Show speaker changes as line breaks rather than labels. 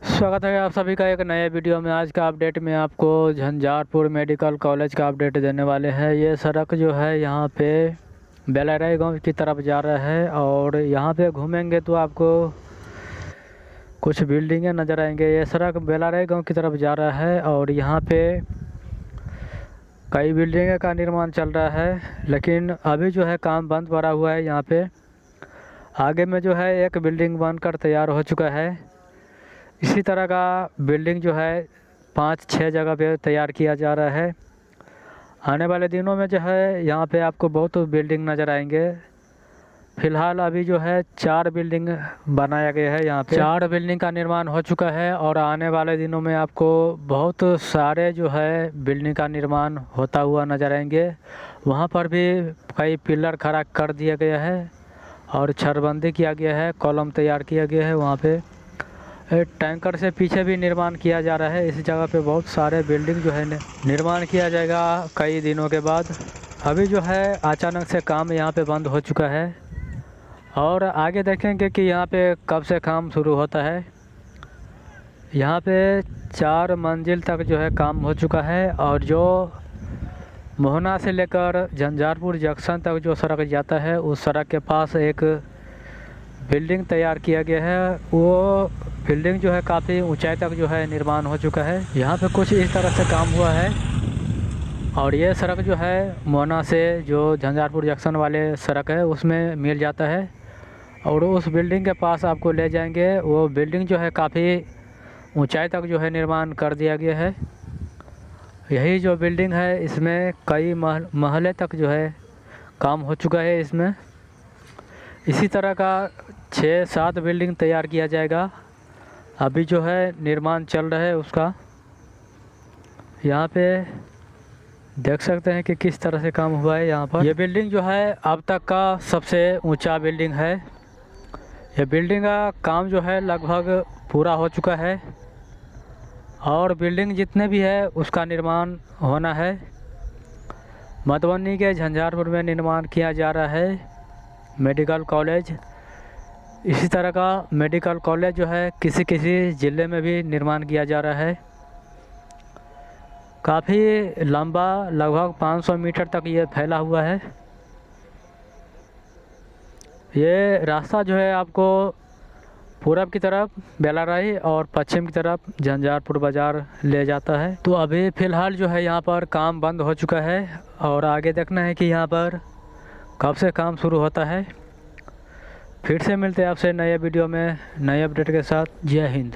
स्वागत है आप सभी का एक नए वीडियो में। आज का अपडेट में आपको झंझारपुर मेडिकल कॉलेज का अपडेट देने वाले हैं। ये सड़क जो है यहाँ पे बेलाराय गांव की तरफ जा रहा है और यहाँ पे घूमेंगे तो आपको कुछ बिल्डिंगें नज़र आएंगे। ये सड़क बेलाराय गांव की तरफ जा रहा है और यहाँ पे कई बिल्डिंगें का निर्माण चल रहा है, लेकिन अभी जो है काम बंद पड़ा हुआ है। यहाँ पे आगे में जो है एक बिल्डिंग बनकर तैयार हो चुका है। इसी तरह का बिल्डिंग जो है 5-6 जगह पे तैयार किया जा रहा है। आने वाले दिनों में जो है यहाँ पे आपको बहुत बिल्डिंग नज़र आएंगे। फ़िलहाल अभी जो है 4 बिल्डिंग बनाया गया है। यहाँ पे 4 बिल्डिंग का निर्माण हो चुका है और आने वाले दिनों में आपको बहुत सारे जो है बिल्डिंग का निर्माण होता हुआ नज़र आएंगे। वहाँ पर भी कई पिलर खड़ा कर दिया गया है और छरबंदी किया गया है, कॉलम तैयार किया गया है। वहाँ पे टैंकर से पीछे भी निर्माण किया जा रहा है। इस जगह पे बहुत सारे बिल्डिंग जो है निर्माण किया जाएगा कई दिनों के बाद। अभी जो है अचानक से काम यहाँ पे बंद हो चुका है और आगे देखेंगे कि यहाँ पे कब से काम शुरू होता है। यहाँ पे 4 मंजिल तक जो है काम हो चुका है और जो मोहना से लेकर झंझारपुर जंक्शन तक जो सड़क जाता है उस सड़क के पास एक बिल्डिंग तैयार किया गया है। वो बिल्डिंग जो है काफ़ी ऊंचाई तक जो है निर्माण हो चुका है। यहाँ पे कुछ इस तरह से काम हुआ है और ये सड़क जो है मोहना से जो झंझारपुर जंक्शन वाले सड़क है उसमें मिल जाता है और उस बिल्डिंग के पास आपको ले जाएंगे। वो बिल्डिंग जो है काफ़ी ऊंचाई तक जो है निर्माण कर दिया गया है। यही जो बिल्डिंग है इसमें कई महले तक जो है काम हो चुका है। इसमें इसी तरह का 6-7 बिल्डिंग तैयार किया जाएगा। अभी जो है निर्माण चल रहा है उसका। यहाँ पे देख सकते हैं कि किस तरह से काम हुआ है। यहाँ पर ये बिल्डिंग जो है अब तक का सबसे ऊंचा बिल्डिंग है। ये बिल्डिंग का काम जो है लगभग पूरा हो चुका है और बिल्डिंग जितने भी है उसका निर्माण होना है। मधुबनी के झंझारपुर में निर्माण किया जा रहा है मेडिकल कॉलेज। इसी तरह का मेडिकल कॉलेज जो है किसी किसी ज़िले में भी निर्माण किया जा रहा है। काफ़ी लंबा लगभग 500 मीटर तक ये फैला हुआ है। ये रास्ता जो है आपको पूरब की तरफ बेलाराय और पश्चिम की तरफ झंझारपुर बाज़ार ले जाता है। तो अभी फ़िलहाल जो है यहाँ पर काम बंद हो चुका है और आगे देखना है कि यहाँ पर कब से काम शुरू होता है। फिर से मिलते हैं आपसे नए वीडियो में नए अपडेट के साथ। जय हिंद।